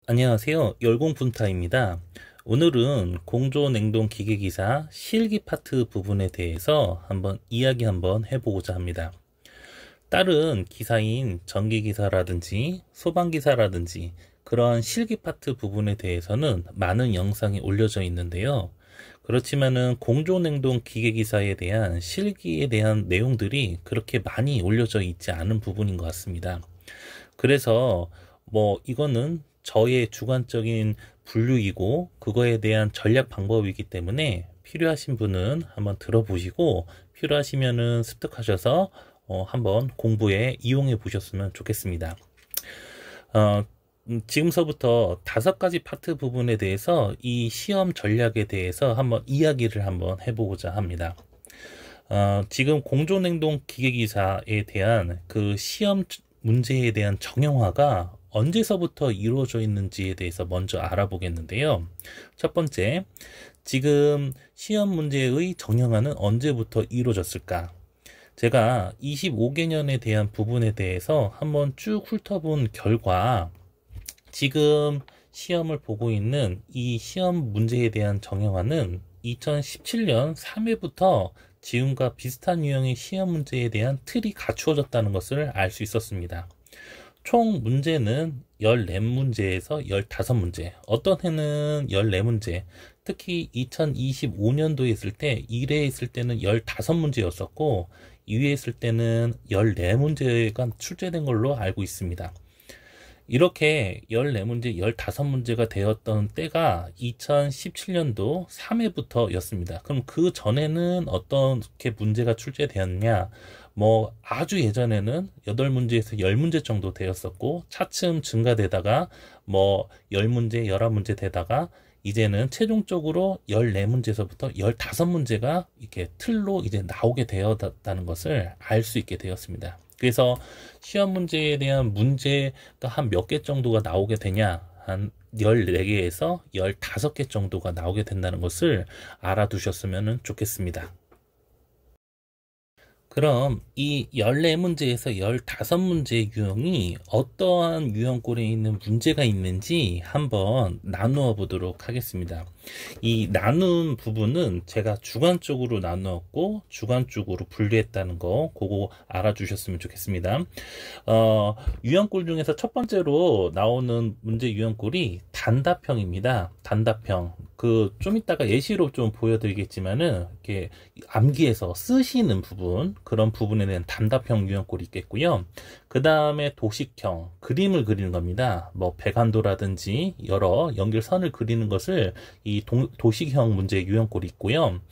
안녕하세요. 열공분타입니다. 오늘은 공조냉동 기계기사 실기 파트 부분에 대해서 한번 해보고자 합니다. 다른 기사인 전기기사라든지 소방기사라든지 그런 실기 파트 부분에 대해서는 많은 영상이 올려져 있는데요. 그렇지만은 공조냉동 기계기사에 대한 실기에 대한 내용들이 그렇게 많이 올려져 있지 않은 부분인 것 같습니다. 그래서 이거는 저의 주관적인 분류이고 그거에 대한 전략 방법이기 때문에 필요하신 분은 한번 들어보시고 필요하시면은 습득하셔서 한번 공부에 이용해 보셨으면 좋겠습니다. 지금서부터 5가지 파트 부분에 대해서 이 시험 전략에 대해서 한번 이야기를 한번 해보고자 합니다. 지금 공조냉동 기계기사에 대한 그 시험 문제에 대한 정형화가 언제서부터 이루어져 있는지에 대해서 먼저 알아보겠는데요. 첫 번째, 지금 시험 문제의 정형화는 언제부터 이루어졌을까? 제가 25개년에 대한 부분에 대해서 한번 쭉 훑어본 결과 지금 시험을 보고 있는 이 시험 문제에 대한 정형화는 2017년 3회부터 지금과 비슷한 유형의 시험 문제에 대한 틀이 갖추어졌다는 것을 알 수 있었습니다. 총 문제는 14문제에서 15문제, 어떤 해는 14문제, 특히 2025년도에 있을 때 1회 있을 때는 15문제였었고 2회 있을 때는 14문제가 출제된 걸로 알고 있습니다. 이렇게 14문제, 15문제가 되었던 때가 2017년도 3회부터 였습니다. 그럼 그 전에는 어떻게 문제가 출제되었냐? 아주 예전에는 8문제에서 10문제 정도 되었었고, 차츰 증가되다가 10문제, 11문제 되다가 이제는 최종적으로 14문제에서부터 15문제가 이렇게 틀로 이제 나오게 되었다는 것을 알 수 있게 되었습니다. 그래서 시험 문제에 대한 문제가 한 몇 개 정도가 나오게 되냐? 한 14개에서 15개 정도가 나오게 된다는 것을 알아두셨으면 좋겠습니다. 그럼 이 14문제에서 15문제 유형이 어떠한 유형꼴에 있는 문제가 있는지 한번 나누어 보도록 하겠습니다. 이 나눈 부분은 제가 주관적으로 나누었고 주관적으로 분류했다는 거 그거 알아주셨으면 좋겠습니다. 유형꼴 중에서 첫 번째로 나오는 문제 유형꼴이 단답형입니다. 단답형. 좀 이따가 예시로 좀 보여드리겠지만은 이렇게 암기해서 쓰시는 부분, 그런 부분에 대한 단답형 유형꼴이 있겠고요. 그 다음에 도식형, 그림을 그리는 겁니다. 배관도라든지 여러 연결선을 그리는 것을 이 도식형 문제 유형꼴이 있고요.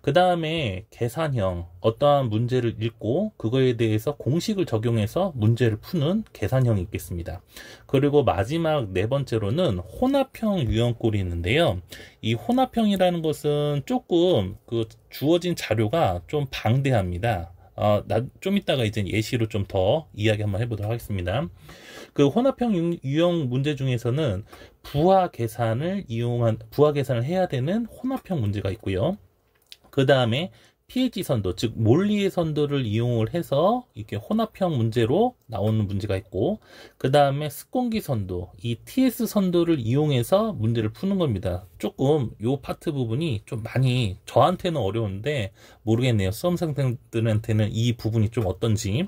그 다음에 계산형, 어떠한 문제를 읽고 그거에 대해서 공식을 적용해서 문제를 푸는 계산형이 있겠습니다. 그리고 마지막 네 번째로는 혼합형 유형꼴이 있는데요. 이 혼합형이라는 것은 조금 주어진 자료가 좀 방대합니다. 좀 이따가 이제 예시로 좀 더 이야기 한번 해보도록 하겠습니다. 그 혼합형 유형 문제 중에서는 부하 계산을 해야 되는 혼합형 문제가 있고요. 그 다음에 PH 선도, 즉 몰리의 선도를 이용을 해서 이렇게 혼합형 문제로 나오는 문제가 있고, 그 다음에 스콘기 선도, 이 TS 선도를 이용해서 문제를 푸는 겁니다. 조금 요 파트 부분이 좀 많이 저한테는 어려운데 모르겠네요. 수험생들한테는 이 부분이 좀 어떤지.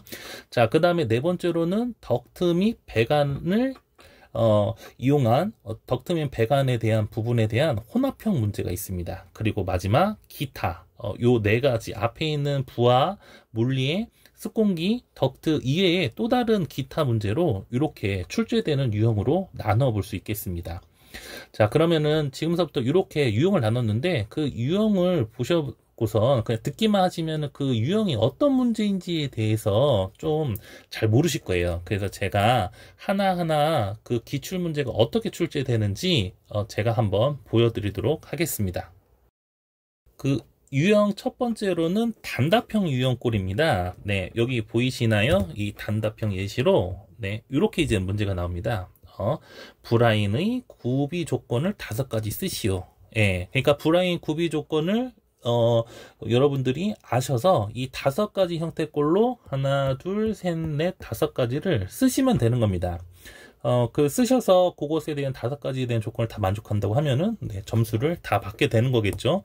자, 그 다음에 네 번째로는 덕트 및 배관을 이용한 덕트 및 배관에 대한 부분에 대한 혼합형 문제가 있습니다. 그리고 마지막 기타, 요 네 가지 앞에 있는 부하, 물리의 스콘기, 덕트 이외에 또 다른 기타 문제로 이렇게 출제되는 유형으로 나눠 볼 수 있겠습니다. 자, 그러면은 지금서부터 이렇게 유형을 나눴는데 그 유형을 보셔고선 그냥 듣기만 하시면 그 유형이 어떤 문제인지에 대해서 좀 잘 모르실 거예요. 그래서 제가 하나하나 그 기출 문제가 어떻게 출제되는지 제가 한번 보여드리도록 하겠습니다. 유형 첫 번째로는 단답형 유형꼴입니다. 네, 여기 보이시나요? 이 단답형 예시로 이렇게 이제 문제가 나옵니다. 브라인의 구비 조건을 5가지 쓰시오. 예, 그러니까 브라인 구비 조건을 여러분들이 아셔서 이 5가지 형태꼴로 하나, 둘, 셋, 넷, 5가지를 쓰시면 되는 겁니다. 그 쓰셔서 그것에 대한 5가지에 대한 조건을 다 만족한다고 하면은 네, 점수를 다 받게 되는 거겠죠.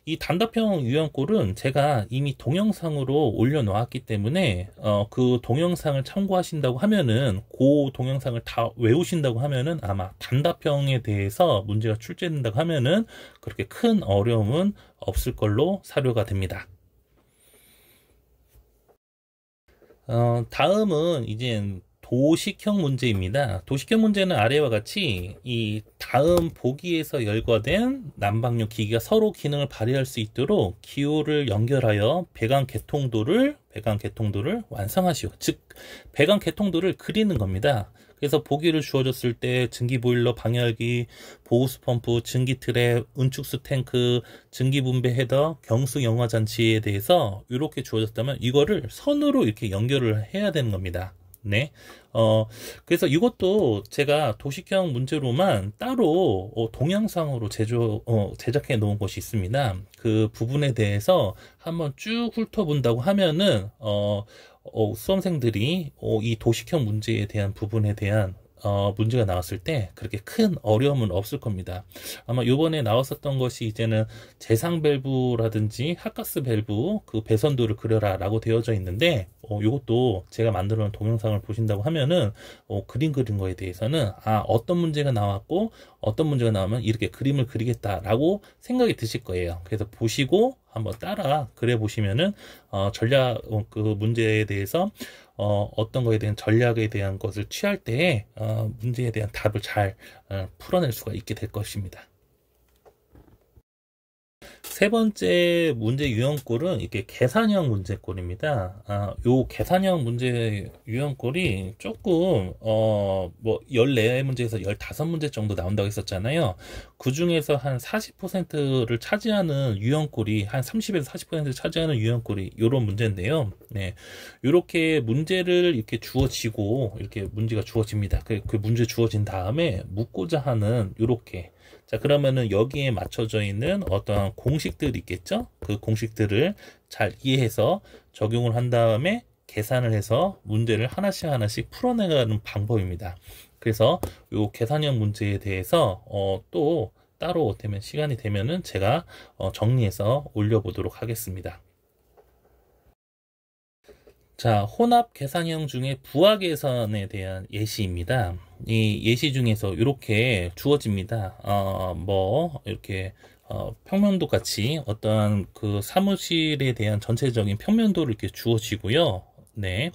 이 단답형 유형꼴은 제가 이미 동영상으로 올려놓았기 때문에 그 동영상을 참고하신다고 하면은 그 동영상을 다 외우신다고 하면은 아마 단답형에 대해서 문제가 출제된다고 하면은 그렇게 큰 어려움은 없을 걸로 사료가 됩니다. 다음은 이제 도식형 문제입니다. 도식형 문제는 아래와 같이 이 다음 보기에서 열거된 난방용 기기가 서로 기능을 발휘할 수 있도록 기호를 연결하여 배관 개통도를 완성하시오. 즉 배관 개통도를 그리는 겁니다. 그래서 보기를 주어졌을 때 증기보일러, 방열기, 보호수 펌프, 증기 트랩, 은축수 탱크, 증기 분배 헤더, 경수 영화 장치에 대해서 이렇게 주어졌다면 이거를 선으로 이렇게 연결을 해야 되는 겁니다. 네. 그래서 이것도 제가 도식형 문제로만 따로 동영상으로 제작해 놓은 것이 있습니다. 그 부분에 대해서 한번 쭉 훑어본다고 하면은 수험생들이 이 도식형 문제에 대한 부분에 대한 문제가 나왔을 때 그렇게 큰 어려움은 없을 겁니다. 아마 요번에 나왔었던 것이 이제는 재상 밸브라든지 핫가스 밸브 그 배선도를 그려라 라고 되어져 있는데 요것도 제가 만들어 놓은 동영상을 보신다고 하면은 그림 그린 거에 대해서는 어떤 문제가 나왔고 어떤 문제가 나오면 이렇게 그림을 그리겠다라고 생각이 드실 거예요. 그래서 보시고 한번 따라 그려 보시면은 전략 그 문제에 대해서 어떤 거에 대한 전략에 대한 것을 취할 때에 문제에 대한 답을 잘 풀어낼 수가 있게 될 것입니다. 세 번째 문제 유형꼴은 이게 계산형 문제꼴입니다. 요 계산형 문제 유형꼴이 조금 뭐 14문제에서 15문제 정도 나온다고 했었잖아요. 그 중에서 한 40%를 차지하는 유형꼴이 한 30에서 40% 차지하는 유형꼴이 요런 문제인데요. 네. 요렇게 문제를 이렇게 주어지고 이렇게 문제가 주어집니다. 그 문제 주어진 다음에 묻고자 하는 요렇게 자, 그러면은 여기에 맞춰져 있는 어떠한 공식들이 있겠죠? 그 공식들을 잘 이해해서 적용을 한 다음에 계산을 해서 문제를 하나씩 풀어내가는 방법입니다. 그래서 이 계산형 문제에 대해서 또 따로 되면 시간이 되면은 제가 정리해서 올려보도록 하겠습니다. 자, 혼합 계산형 중에 부하 계산에 대한 예시입니다. 이 예시 중에서 이렇게 주어집니다. 뭐 이렇게 평면도 같이 어떠한 그 사무실에 대한 전체적인 평면도를 이렇게 주어지고요. 네,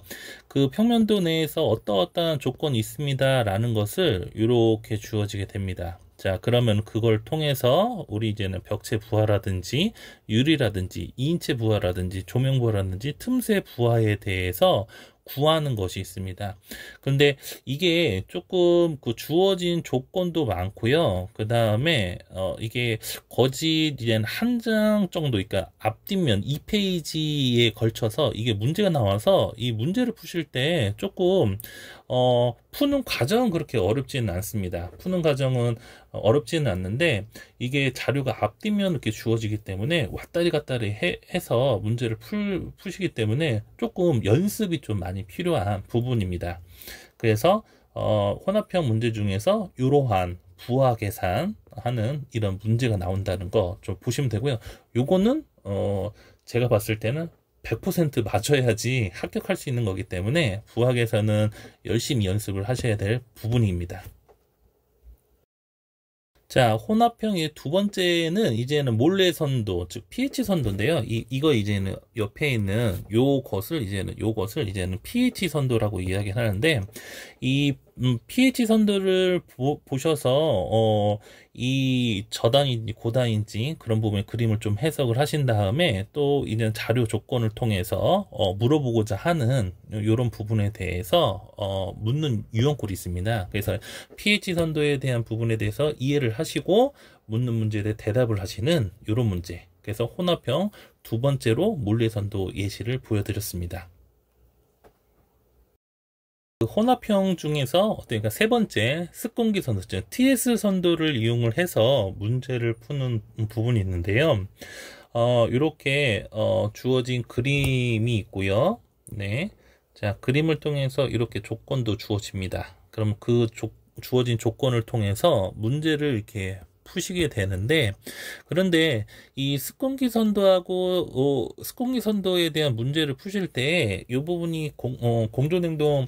그 평면도 내에서 어떠한 조건이 있습니다 라는 것을 이렇게 주어지게 됩니다. 자, 그러면 그걸 통해서 우리 이제는 벽체 부하라든지 유리라든지 2인체 부하라든지 조명 부하라든지 틈새 부하에 대해서 구하는 것이 있습니다. 근데 이게 조금 그 주어진 조건도 많고요. 그 다음에 이게 거짓 이제 한 장 정도, 그러니까 앞뒷면 2페이지에 걸쳐서 이게 문제가 나와서 이 문제를 푸실 때 조금 푸는 과정은 그렇게 어렵지는 않습니다. 푸는 과정은 어렵지는 않는데 이게 자료가 앞뒷면 이렇게 주어지기 때문에 왔다리 갔다리 해서 문제를 푸시기 때문에 조금 연습이 좀 많이 필요한 부분입니다. 그래서 혼합형 문제 중에서 이러한 부하 계산하는 이런 문제가 나온다는 거 좀 보시면 되고요. 요거는 제가 봤을 때는 100% 맞춰야지 합격할 수 있는 거기 때문에 부하 계산은 열심히 연습을 하셔야 될 부분입니다. 자, 혼합형의 두 번째는 이제는 몰래 선도, 즉 pH 선도인데요. 이거 이제는 옆에 있는 요것을 이제는 pH 선도라고 이야기하는데 이 pH 선도를 보셔서 이 저단인지 고단인지 그런 부분에 그림을 좀 해석을 하신 다음에 또 이제 자료 조건을 통해서 물어보고자 하는 이런 부분에 대해서 묻는 유형꼴이 있습니다. 그래서 pH 선도에 대한 부분에 대해서 이해를 하시고 묻는 문제에 대해 대답을 하시는 이런 문제. 그래서 혼합형 두 번째로 몰래 선도 예시를 보여드렸습니다. 그 혼합형 중에서 그러니까 세 번째 습공기 선도, TS 선도를 이용을 해서 문제를 푸는 부분이 있는데요. 이렇게 주어진 그림이 있고요. 네, 자, 그림을 통해서 이렇게 조건도 주어집니다. 그럼 그 주어진 조건을 통해서 문제를 이렇게 푸시게 되는데, 그런데 이 스콘기 선도하고 스콘기 선도에 대한 문제를 푸실 때 이 부분이 공조냉동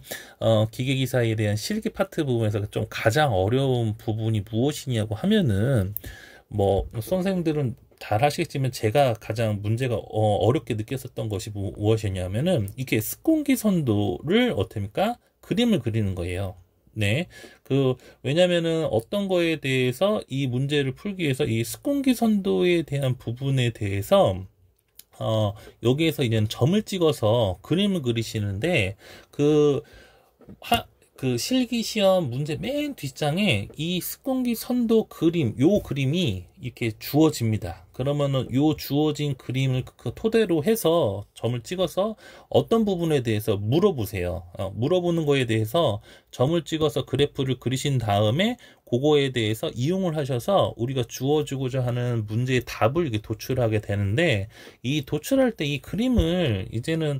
기계기사에 대한 실기 파트 부분에서 좀 가장 어려운 부분이 무엇이냐고 하면은, 뭐 선생님들은 잘 하시겠지만 제가 가장 문제가 어렵게 느꼈었던 것이 무엇이냐면은, 이게 스콘기 선도를 어떻습니까? 그림을 그리는 거예요. 네. 왜냐면은 어떤 거에 대해서 이 문제를 풀기 위해서 이 스콘기 선도에 대한 부분에 대해서, 여기에서 이제 점을 찍어서 그림을 그리시는데, 그, 그 실기 시험 문제 맨 뒷장에 이 스콘기 선도 그림, 요 그림이 이렇게 주어집니다. 그러면은 요 주어진 그림을 그 토대로 해서 점을 찍어서 어떤 부분에 대해서 물어보세요. 물어보는 거에 대해서 점을 찍어서 그래프를 그리신 다음에 그거에 대해서 이용을 하셔서 우리가 주어주고자 하는 문제의 답을 이렇게 도출하게 되는데, 이 도출할 때 이 그림을 이제는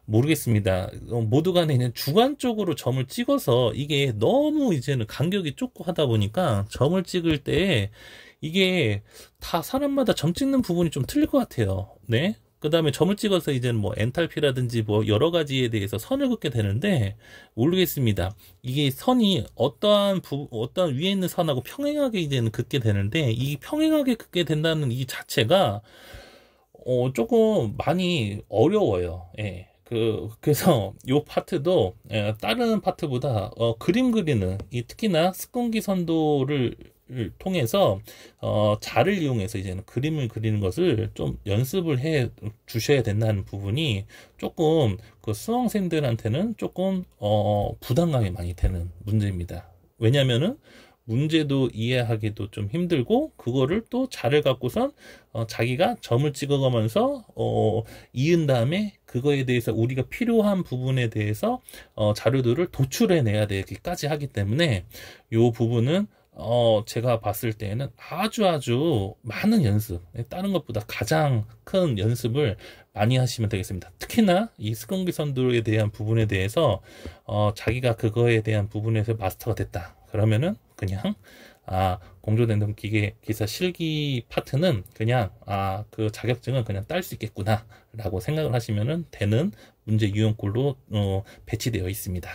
모르겠습니다. 모두 간에 그냥 주관적으로 점을 찍어서 이게 너무 이제는 간격이 좁고 하다 보니까 점을 찍을 때 이게 다 사람마다 점 찍는 부분이 좀 틀릴 것 같아요. 네. 그 다음에 점을 찍어서 이제는 뭐 엔탈피라든지 뭐 여러 가지에 대해서 선을 긋게 되는데, 모르겠습니다. 이게 선이 어떠한 위에 있는 선하고 평행하게 이제는 긋게 되는데, 이 평행하게 긋게 된다는 이 자체가 조금 많이 어려워요. 예. 그래서 요 파트도 다른 파트보다 그림 그리는, 특히나 스콘기 선도를 통해서 자를 이용해서 이제는 그림을 그리는 것을 좀 연습을 해 주셔야 된다는 부분이 조금 그 수험생들한테는 조금 부담감이 많이 되는 문제입니다. 왜냐면은 문제도 이해하기도 좀 힘들고, 그거를 또 자를 갖고선 자기가 점을 찍어가면서 이은 다음에 그거에 대해서 우리가 필요한 부분에 대해서 자료들을 도출해내야 되기까지 하기 때문에, 이 부분은 제가 봤을 때에는 아주 많은 연습, 다른 것보다 가장 큰 연습을 많이 하시면 되겠습니다. 특히나 이 스콘기 선도에 대한 부분에 대해서 자기가 그거에 대한 부분에서 마스터가 됐다 그러면은, 그냥 공조냉동 기계 기사 실기 파트는 그냥 그 자격증은 그냥 딸 수 있겠구나 라고 생각을 하시면은 되는 문제 유형꼴로 배치되어 있습니다.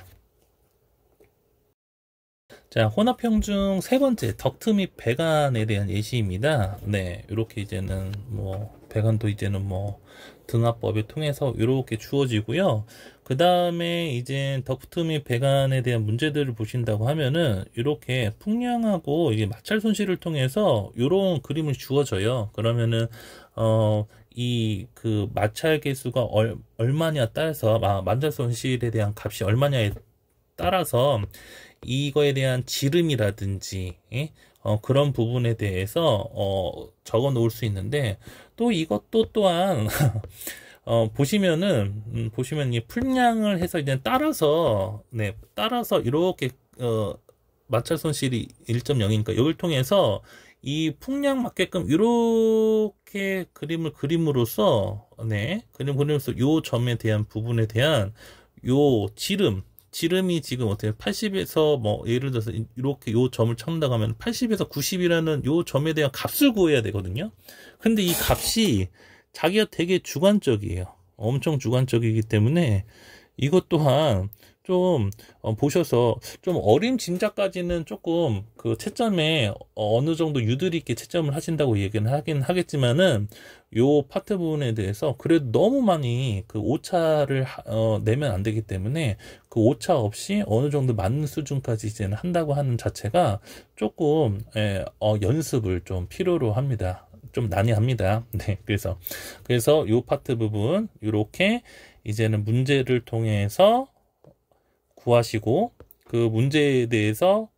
자, 혼합형 중 세 번째, 덕트 및 배관에 대한 예시입니다. 네, 이렇게 이제는 뭐 배관도 이제는 뭐 등합법을 통해서 이렇게 주어지고요. 그 다음에 이제 덕트 및 배관에 대한 문제들을 보신다고 하면은, 이렇게 풍량하고 이게 마찰 손실을 통해서 이런 그림을 주어져요. 그러면은 이 그 마찰 계수가 얼마냐 따라서 마찰 손실에 대한 값이 얼마냐에 따라서 이거에 대한 지름이라든지 그런 부분에 대해서 적어 놓을 수 있는데, 또 이것도 또한 보시면 이 풀량을 해서 이제 따라서 이렇게 마찰 손실이 1.0이니까 이걸 통해서 이 풍량 맞게끔 이렇게 그림을 그림으로써 요 점에 대한 부분에 대한 요 지름이 지금 어떻게 80에서 뭐 예를 들어서 이렇게 요 점을 찾는다고 하면 80에서 90이라는 요 점에 대한 값을 구해야 되거든요. 근데 이 값이 자기가 되게 주관적이에요. 엄청 주관적이기 때문에 이것 또한 좀 보셔서 좀 어림짐작까지는 조금 그 채점에 어느 정도 유도리 있게 채점을 하신다고 얘기는 하긴 하겠지만은, 요 파트 부분에 대해서 그래도 너무 많이 그 오차를 내면 안 되기 때문에, 그 오차 없이 어느 정도 맞는 수준까지 이제는 한다고 하는 자체가 조금 연습을 좀 필요로 합니다. 좀 난해합니다. 네, 그래서 요 파트 부분 이렇게 이제는 문제를 통해서 구하시고, 그 문제에 대해서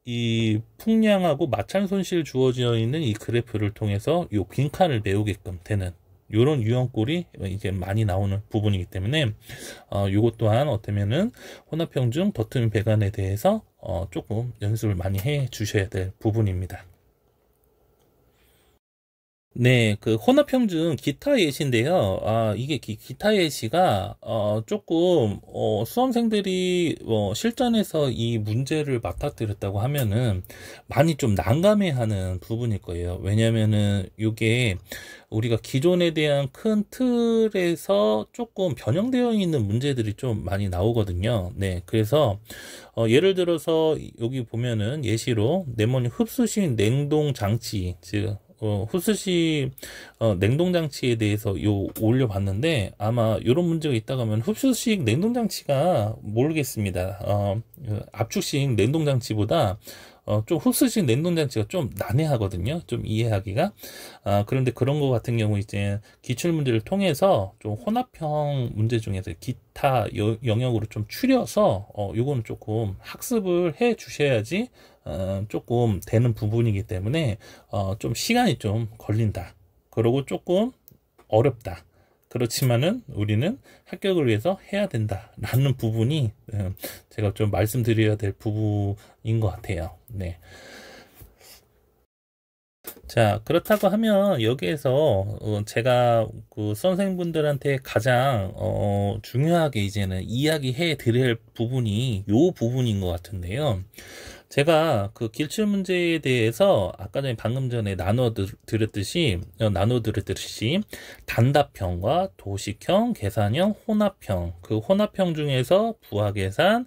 이 풍량하고 마찰 손실 주어져 있는 이 그래프를 통해서 요 빈칸을 메우게끔 되는 요런 유형꼴이 이제 많이 나오는 부분이기 때문에, 요것 또한 어쩌면은 혼합형 중 덕트 및 배관에 대해서 조금 연습을 많이 해 주셔야 될 부분입니다. 네, 그 혼합평준 기타 예시인데요. 이게 기타 예시가 조금 수험생들이 실전에서 이 문제를 맞닥뜨렸다고 하면은 많이 좀 난감해하는 부분일 거예요. 왜냐면은 이게 우리가 기존에 대한 큰 틀에서 조금 변형되어 있는 문제들이 좀 많이 나오거든요. 네, 그래서 예를 들어서 여기 보면은 예시로 네모니 흡수식 냉동 장치, 즉 흡수식 냉동 장치에 대해서 올려봤는데, 아마 이런 문제가 있다고 하면 흡수식 냉동 장치가 모르겠습니다. 압축식 냉동 장치보다 좀 흡수식 냉동 장치가 좀 난해하거든요. 좀 이해하기가. 그런데 그런 거 같은 경우 이제 기출 문제를 통해서 좀 혼합형 문제 중에서 기타 영역으로 좀 추려서 요거는 조금 학습을 해 주셔야지 조금 되는 부분이기 때문에 좀 시간이 좀 걸린다. 그리고 조금 어렵다. 그렇지만은 우리는 합격을 위해서 해야 된다라는 부분이 제가 좀 말씀드려야 될 부분인 것 같아요. 네. 자, 그렇다고 하면 여기에서 제가 그 선생님분들한테 가장 중요하게 이제는 이야기해 드릴 부분이 요 부분인 것 같은데요. 제가 그 기출 문제에 대해서 아까 전에 방금 전에 나눠드렸듯이 단답형과 도식형, 계산형, 혼합형, 그 혼합형 중에서 부하계산,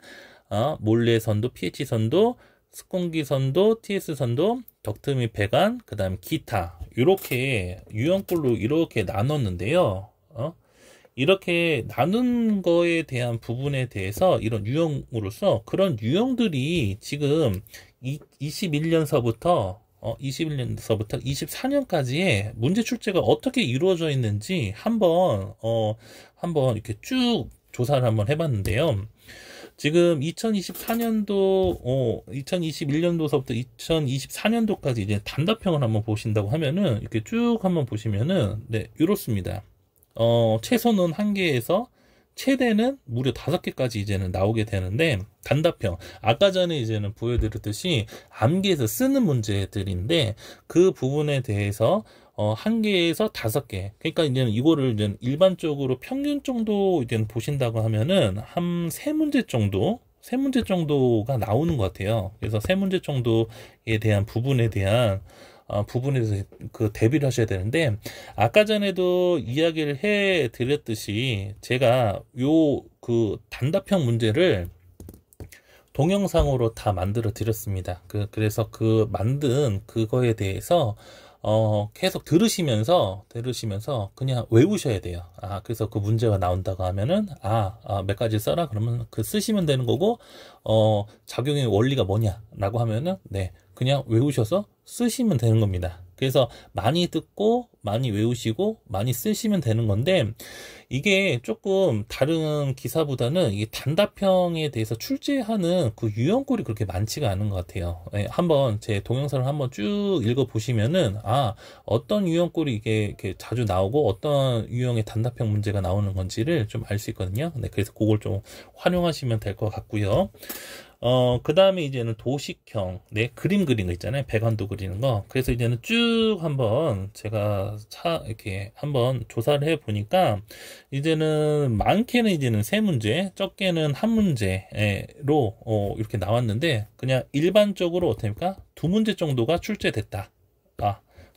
몰래선도, pH선도, 스콘기선도, TS선도, 덕트 및 배관, 그 다음에 기타, 이렇게 유형별로 이렇게 나눴는데요. 이렇게 나눈 거에 대한 부분에 대해서 이런 유형으로서 그런 유형들이 지금 21년서부터 24년까지의 문제 출제가 어떻게 이루어져 있는지 한번 이렇게 쭉 조사를 한번 해봤는데요. 지금 2021년도서부터 2024년도까지 이제 단답형을 한번 보신다고 하면은 이렇게 쭉 한번 보시면은 네, 이렇습니다. 최소는 1개에서 최대는 무려 5개까지 이제는 나오게 되는데, 단답형. 아까 전에 이제는 보여드렸듯이 암기해서 쓰는 문제들인데, 그 부분에 대해서 1개에서 5개. 그러니까 이제는 이거를 이제 일반적으로 평균 정도 이제 보신다고 하면은 한 3문제 정도, 3문제 정도가 나오는 것 같아요. 그래서 3문제 정도에 대한 부분에 대한 부분에 대해서 그 대비를 하셔야 되는데, 아까 전에도 이야기를 해 드렸듯이 제가 요 그 단답형 문제를 동영상으로 다 만들어 드렸습니다. 그래서 그 만든 그거에 대해서 계속 들으시면서 그냥 외우셔야 돼요. 그래서 그 문제가 나온다고 하면은 몇 가지 써라 그러면 그 쓰시면 되는 거고, 작용의 원리가 뭐냐라고 하면은 네, 그냥 외우셔서 쓰시면 되는 겁니다. 그래서 많이 듣고 많이 외우시고 많이 쓰시면 되는 건데, 이게 조금 다른 기사보다는 이 단답형에 대해서 출제하는 그 유형꼴이 그렇게 많지가 않은 것 같아요. 한번 제 동영상을 한번 쭉 읽어 보시면은 어떤 유형꼴이 이게 자주 나오고 어떤 유형의 단답형 문제가 나오는 건지를 좀 알 수 있거든요. 네, 그래서 그걸 좀 활용하시면 될 것 같고요. 그 다음에 이제는 도식형, 네, 그림 그리는 거 있잖아요. 배관도 그리는 거. 그래서 이제는 쭉 한번 제가 이렇게 한번 조사를 해 보니까, 이제는 많게는 이제는 3문제, 적게는 1문제로 이렇게 나왔는데, 그냥 일반적으로 어떻습니까? 2문제 정도가 출제됐다.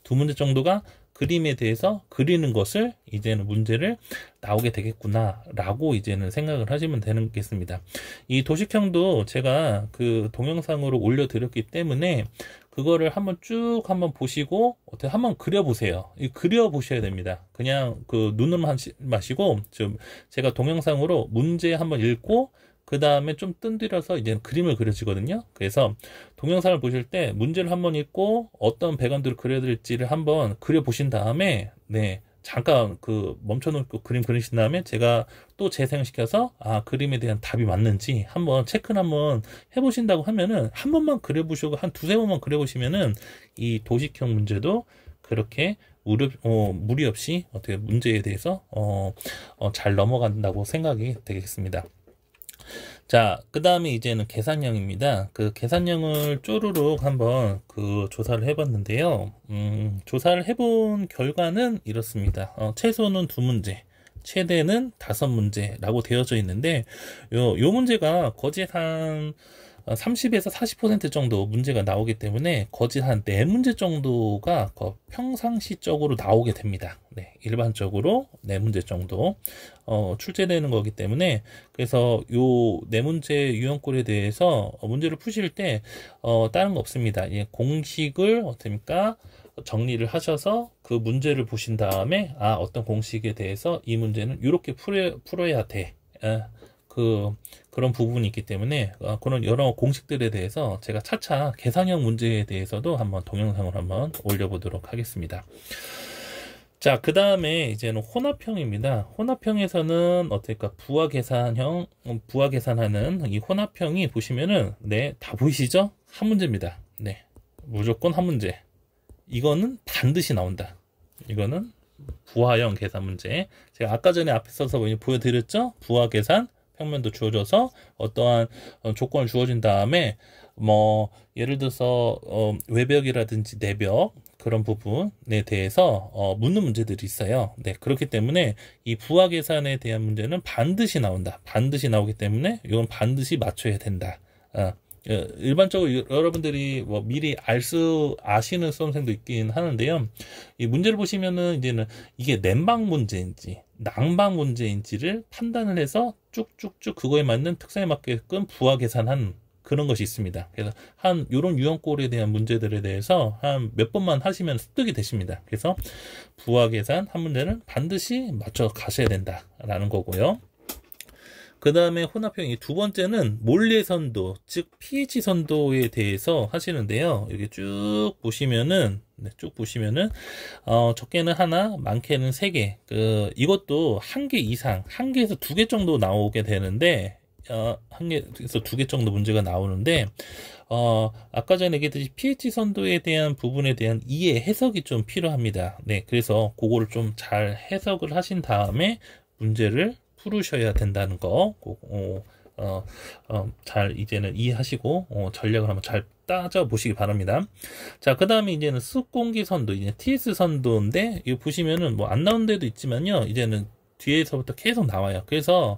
2문제 정도가 그림에 대해서 그리는 것을 이제는 문제를 나오게 되겠구나 라고 이제는 생각을 하시면 되겠습니다. 이 도식형도 제가 그 동영상으로 올려드렸기 때문에 그거를 한번 쭉 한번 보시고 어떻게 한번 그려보세요. 그려 보셔야 됩니다. 그냥 그 눈을 마시고 좀 제가 동영상으로 문제 한번 읽고 그 다음에 좀 뜬들여서 이제 그림을 그려지거든요. 그래서 동영상을 보실 때 문제를 한번 읽고 어떤 배관들을 그려야 될지를 한번 그려보신 다음에 네, 잠깐 그 멈춰놓고 그림 그리신 다음에 제가 또 재생시켜서 그림에 대한 답이 맞는지 한번 체크를 한번 해보신다고 하면은 한 번만 그려보시고 한 2-3번만 그려보시면은 이 도식형 문제도 그렇게 무리 없이 어떻게 문제에 대해서 잘 넘어간다고 생각이 되겠습니다. 자, 그 다음에 이제는 계산형입니다. 그 계산형을 쪼르륵 한번 그 조사를 해봤는데요. 조사를 해본 결과는 이렇습니다. 최소는 2문제, 최대는 5문제라고 되어져 있는데, 요 문제가 거짓 한 30에서 40% 정도 문제가 나오기 때문에 거짓 한 4문제 정도가 평상시적으로 나오게 됩니다. 네, 일반적으로 4문제 정도 출제되는 거기 때문에, 그래서 요 4문제 유형꼴에 대해서 문제를 푸실 때 다른 거 없습니다. 예, 공식을 어떻습니까? 정리를 하셔서 그 문제를 보신 다음에 어떤 공식에 대해서 이 문제는 이렇게 풀어야 돼. 그런 부분이 있기 때문에 그런 여러 공식들에 대해서 제가 차차 계산형 문제에 대해서도 한번 동영상을 한번 올려보도록 하겠습니다. 자, 그 다음에 이제는 혼합형입니다. 혼합형에서는 어떨까? 부하 계산하는 이 혼합형이 보시면은, 네, 다 보이시죠? 한 문제입니다. 네, 무조건 한 문제. 이거는 반드시 나온다. 이거는 부하형 계산 문제. 제가 아까 전에 앞에 써서 보여드렸죠? 부하 계산, 평면도 주어져서 어떠한 조건을 주어진 다음에 뭐 예를 들어서 외벽이라든지 내벽 그런 부분에 대해서 묻는 문제들이 있어요. 네, 그렇기 때문에 이 부하 계산에 대한 문제는 반드시 나온다. 반드시 나오기 때문에 이건 반드시 맞춰야 된다. 일반적으로 여러분들이 뭐 미리 아시는 수험생도 있긴 하는데요. 이 문제를 보시면은 이제는 이게 냉방 문제인지 난방 문제인지를 판단을 해서 쭉쭉쭉 그거에 맞는 특성에 맞게끔 부하 계산한 그런 것이 있습니다. 그래서 요런 유형꼴에 대한 문제들에 대해서 한 몇 번만 하시면 습득이 되십니다. 그래서 부하 계산 한 문제는 반드시 맞춰 가셔야 된다라는 거고요. 그 다음에 혼합형이 두 번째는 몰래선도, 즉 pH 선도에 대해서 하시는데요. 여기 쭉 보시면은, 네, 쭉 보시면은 적게는 하나, 많게는 3개. 이것도 1개 이상, 1개에서 2개 정도 나오게 되는데, 1개에서 2개 정도 문제가 나오는데, 아까 전에 얘기했듯이 pH 선도에 대한 부분에 대한 이해, 해석이 좀 필요합니다. 네, 그래서 그거를 좀 잘 해석을 하신 다음에 문제를 풀으셔야 된다는 거, 잘 이제는 이해하시고, 전략을 한번 잘 따져 보시기 바랍니다. 자, 그 다음에 이제는 습공기 선도, 이제 TS 선도인데, 이거 보시면은 뭐 안 나온 데도 있지만요, 이제는 뒤에서부터 계속 나와요. 그래서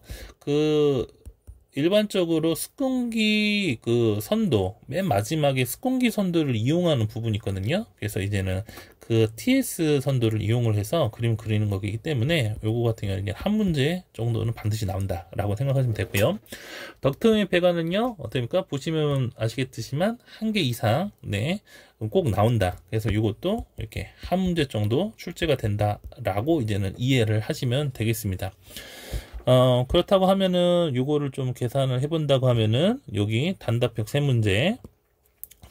일반적으로 습공기 선도, 맨 마지막에 습공기 선도를 이용하는 부분이 있거든요. 그래서 이제는 TS 선도를 이용을 해서 그림 그리는 거기 때문에 요거 같은 경우는 한 문제 정도는 반드시 나온다라고 생각하시면 되고요. 덕트의 배관은요, 어떻습니까? 보시면 아시겠지만 1개 이상, 네, 꼭 나온다. 그래서 이것도 이렇게 한 문제 정도 출제가 된다라고 이제는 이해를 하시면 되겠습니다. 그렇다고 하면은 요거를 좀 계산을 해본다고 하면은 여기 단답형 3문제,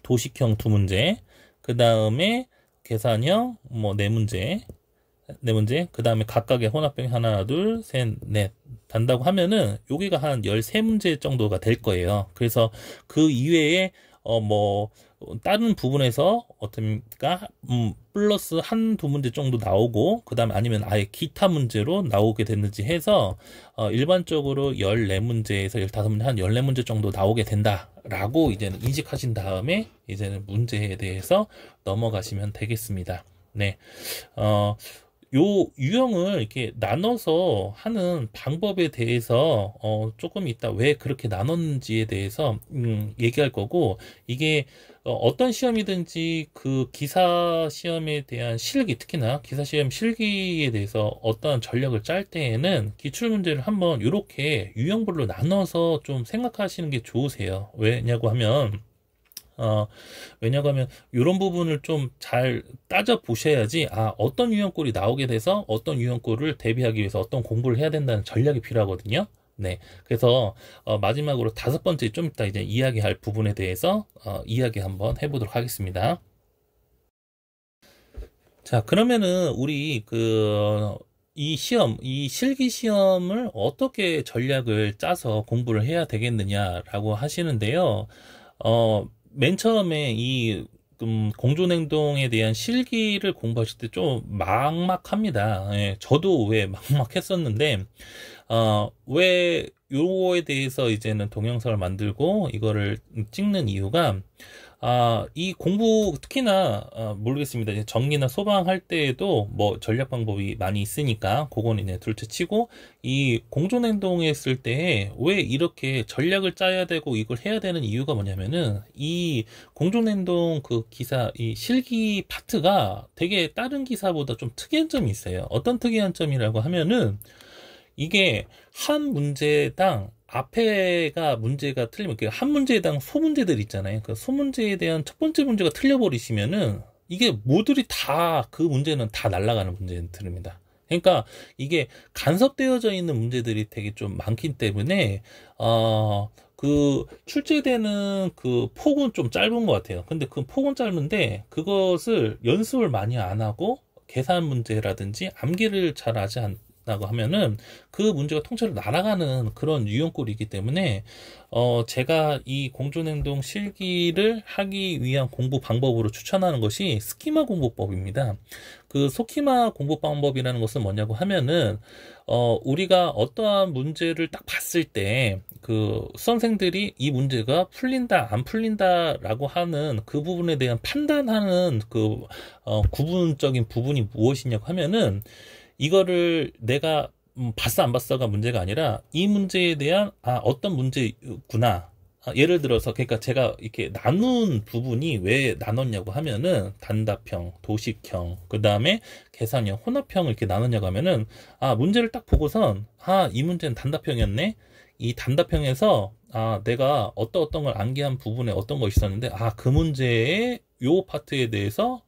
도식형 2문제, 그 다음에 계산형 뭐 4문제, 그 다음에 각각의 혼합형 하나, 둘, 셋, 넷 단다고 하면은 여기가 한 13문제 정도가 될 거예요. 그래서 그 이외에 뭐 다른 부분에서 어떻습니까? 플러스 1-2문제 정도 나오고, 그 다음에 아니면 아예 기타 문제로 나오게 됐는지 해서 일반적으로 14문제에서 15문제, 한 14문제 정도 나오게 된다라고 이제는 인식하신 다음에 이제는 문제에 대해서 넘어가시면 되겠습니다. 네. 요 유형을 이렇게 나눠서 하는 방법에 대해서 조금 이따 왜 그렇게 나눴는지에 대해서 얘기할 거고, 이게 어떤 시험이든지 그 기사 시험에 대한 실기, 특히나 기사 시험 실기에 대해서 어떤 전략을 짤 때에는 기출 문제를 한번 이렇게 유형별로 나눠서 좀 생각하시는 게 좋으세요. 왜냐고 하면 이런 부분을 좀 잘 따져 보셔야지, 어떤 유형꼴이 나오게 돼서 어떤 유형꼴을 대비하기 위해서 어떤 공부를 해야 된다는 전략이 필요하거든요. 네. 그래서, 마지막으로 5번째 좀 이따 이제 이야기할 부분에 대해서, 이야기 한번 해보도록 하겠습니다. 자, 그러면은, 우리 이 실기 시험을 어떻게 전략을 짜서 공부를 해야 되겠느냐라고 하시는데요. 맨 처음에 공존행동에 대한 실기를 공부하실 때 좀 막막합니다. 예, 저도 왜 막막했었는데, 왜 요거에 대해서 이제는 동영상을 만들고 이거를 찍는 이유가, 이 공부 특히나 모르겠습니다. 이제 정리나 소방할 때에도 뭐 전략 방법이 많이 있으니까 그건 이제 둘째 치고, 이 공존행동 했을 때 왜 이렇게 전략을 짜야 되고 이걸 해야 되는 이유가 뭐냐면은, 이 공존행동 그 기사 이 실기 파트가 되게 다른 기사보다 좀 특이한 점이 있어요. 어떤 특이한 점이라고 하면은, 이게 한 문제당 앞에가 문제가 틀리면, 한 문제당 소문제들 있잖아요. 그 소문제에 대한 첫 번째 문제가 틀려버리시면은 이게 모듈이 다 그 문제는 다 날아가는 문제들입니다. 그러니까 이게 간섭되어져 있는 문제들이 되게 좀 많기 때문에 그 출제되는 그 폭은 좀 짧은 것 같아요. 근데 그 폭은 짧은데 그것을 연습을 많이 안 하고 계산 문제라든지 암기를 잘 하지 않다고 하면은 그 문제가 통째로 날아가는 그런 유형꼴이기 때문에 제가 이 공존행동 실기를 하기 위한 공부 방법으로 추천하는 것이 스키마 공부법입니다. 그 스키마 공부 방법이라는 것은 뭐냐고 하면은 우리가 어떠한 문제를 딱 봤을 때 그 수험생들이 이 문제가 풀린다 안 풀린다라고 하는 그 부분에 대한 판단하는 그 구분적인 부분이 무엇이냐고 하면은, 이거를 내가 봤어 안 봤어가 문제가 아니라 이 문제에 대한 어떤 문제구나. 예를 들어서, 그러니까 제가 이렇게 나눈 부분이 왜 나눴냐고 하면은 단답형, 도식형, 그 다음에 계산형, 혼합형 이렇게 나눴냐고 하면은, 문제를 딱 보고선 이 문제는 단답형이었네. 이 단답형에서 내가 어떤 걸 암기한 부분에 어떤 것이 있었는데, 그 문제의 요 파트에 대해서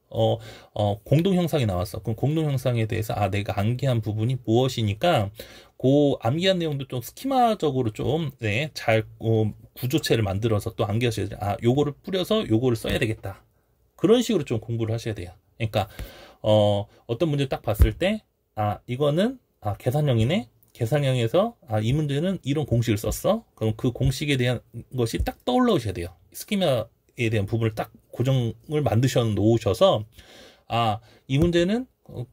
공동 형상이 나왔어. 그럼 공동 형상에 대해서 내가 암기한 부분이 무엇이니까 그 암기한 내용도 좀 스키마적으로 좀 잘 구조체를 만들어서 또 암기하셔야 돼요. 요거를 뿌려서 요거를 써야 되겠다. 그런 식으로 좀 공부를 하셔야 돼요. 그러니까 어떤 문제를 딱 봤을 때 이거는 계산형이네. 계산형에서 이 문제는 이런 공식을 썼어. 그럼 그 공식에 대한 것이 딱 떠올라오셔야 돼요. 스키마에 대한 부분을 딱 고정을 만드셔 놓으셔서 이 문제는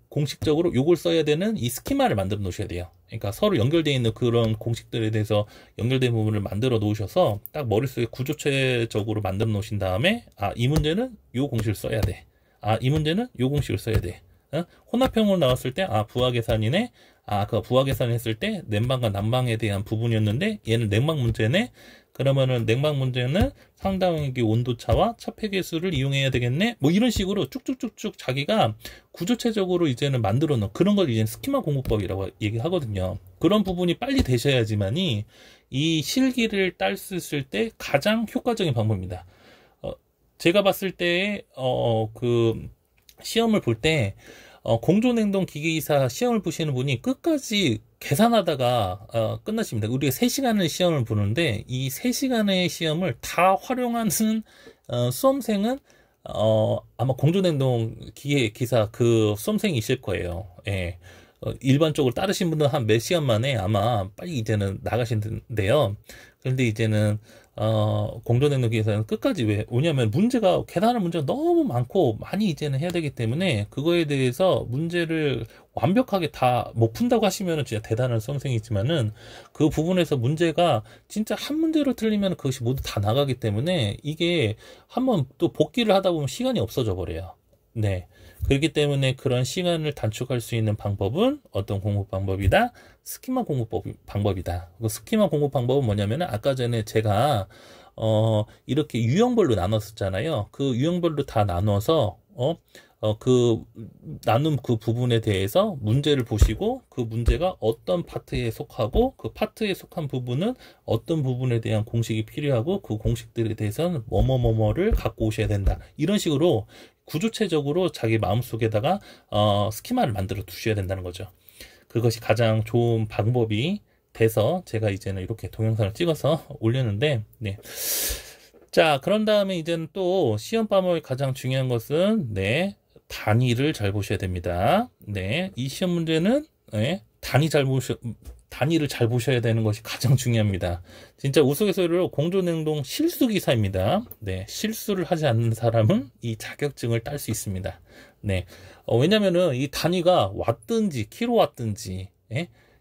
공식적으로 요걸 써야 되는 이 스키마를 만들어 놓으셔야 돼요. 그러니까 서로 연결되어 있는 그런 공식들에 대해서 연결된 부분을 만들어 놓으셔서 딱 머릿속에 구조체적으로 만들어 놓으신 다음에 이 문제는 요 공식을 써야 돼. 이 문제는 요 공식을 써야 돼. 혼합형으로 나왔을 때 부하 계산이네. 그 부하 계산 했을 때 냉방과 난방에 대한 부분이었는데 얘는 냉방 문제네. 그러면은 냉방 문제는 상당히 온도차와 차폐계수를 이용해야 되겠네. 뭐 이런 식으로 쭉쭉쭉쭉 자기가 구조체적으로 이제는 만들어 놓은 그런 걸 이제 스키마 공부법이라고 얘기하거든요. 그런 부분이 빨리 되셔야지만이 이 실기를 딸 수 있을 때 가장 효과적인 방법입니다. 제가 봤을 때 그 시험을 볼 때 공존행동 기계이사 시험을 보시는 분이 끝까지 계산하다가 끝나십니다. 우리가 3시간을 시험을 보는데 이 3시간의 시험을 다 활용하는 수험생은 아마 공존행동 기계기사 그 수험생이실 거예요. 예. 일반적으로 따르신 분들은 한 몇 시간 만에 아마 빨리 이제는 나가신대요. 그런데 이제는 공존행동 기계사는 끝까지 왜냐면 문제가 계산하는 문제가 너무 많고 많이 이제는 해야 되기 때문에 그거에 대해서 문제를 완벽하게 다 못 푼다고 하시면은 진짜 대단한 수험생이지만은 그 부분에서 문제가 진짜 한 문제로 틀리면 그것이 모두 다 나가기 때문에 이게 한번 또 복기를 하다 보면 시간이 없어져 버려요. 네. 그렇기 때문에 그런 시간을 단축할 수 있는 방법은 어떤 공부 방법이다? 스키마 공부 방법이다. 그 스키마 공부 방법은 뭐냐면 아까 전에 제가 이렇게 유형별로 나눴었잖아요. 그 유형별로 다 나눠서 그 나눈 그 부분에 대해서 문제를 보시고 그 문제가 어떤 파트에 속하고 그 파트에 속한 부분은 어떤 부분에 대한 공식이 필요하고 그 공식들에 대해서는 뭐뭐뭐뭐를 갖고 오셔야 된다. 이런 식으로 구조체적으로 자기 마음속에다가 스키마를 만들어 두셔야 된다는 거죠. 그것이 가장 좋은 방법이 돼서 제가 이제는 이렇게 동영상을 찍어서 올렸는데, 네. 자, 그런 다음에 이제는 또 시험방법의 가장 중요한 것은 단위를 잘 보셔야 됩니다. 네, 이 시험 문제는 단위를 잘 보셔야 되는 것이 가장 중요합니다. 진짜 우스갯소리로 공존행동 실수기사입니다. 네, 실수를 하지 않는 사람은 이 자격증을 딸 수 있습니다. 네, 왜냐면은 이 단위가 왓든지 킬로왓든지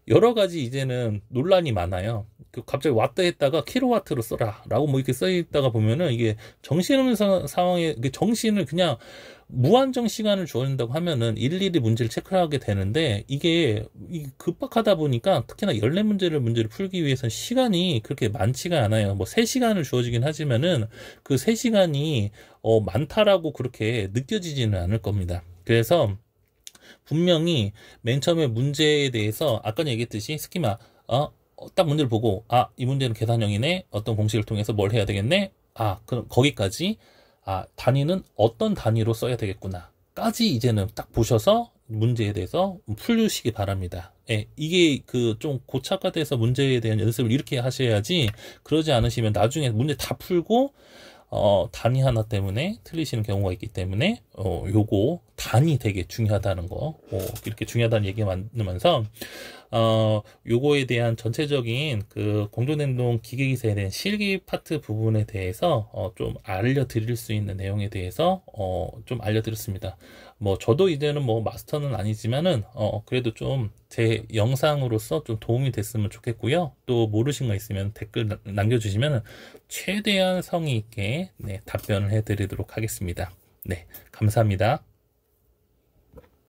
여러 가지 이제는 논란이 많아요. 갑자기 왔다 했다가 킬로와트로 써라 라고 뭐 이렇게 써 있다가 보면은 이게 정신없는 상황에 정신을 그냥 무한정 시간을 주어진다고 하면은 일일이 문제를 체크하게 되는데 이게 급박하다 보니까 특히나 연례 문제를 풀기 위해서는 시간이 그렇게 많지가 않아요. 뭐 3시간을 주어지긴 하지만은 그 3시간이 많다라고 그렇게 느껴지지는 않을 겁니다. 그래서 분명히 맨 처음에 문제에 대해서 아까 얘기했듯이 스키마 딱 문제를 보고 이 문제는 계산형이네, 어떤 공식을 통해서 뭘 해야 되겠네, 그럼 거기까지 단위는 어떤 단위로 써야 되겠구나 까지 이제는 딱 보셔서 문제에 대해서 풀으시기 바랍니다. 예, 이게 좀 고착화돼서 문제에 대한 연습을 이렇게 하셔야지, 그러지 않으시면 나중에 문제 다 풀고 단위 하나 때문에 틀리시는 경우가 있기 때문에 요거 단위 되게 중요하다는 거, 이렇게 중요하다는 얘기 만들면서 요거에 대한 전체적인 공조냉동 기계기사에 대한 실기 파트 부분에 대해서 좀 알려드릴 수 있는 내용에 대해서 좀 알려드렸습니다. 뭐 저도 이제는 뭐 마스터는 아니지만은 그래도 좀 제 영상으로서 좀 도움이 됐으면 좋겠고요. 또 모르신 거 있으면 댓글 남겨주시면 최대한 성의 있게 답변을 해드리도록 하겠습니다. 네, 감사합니다.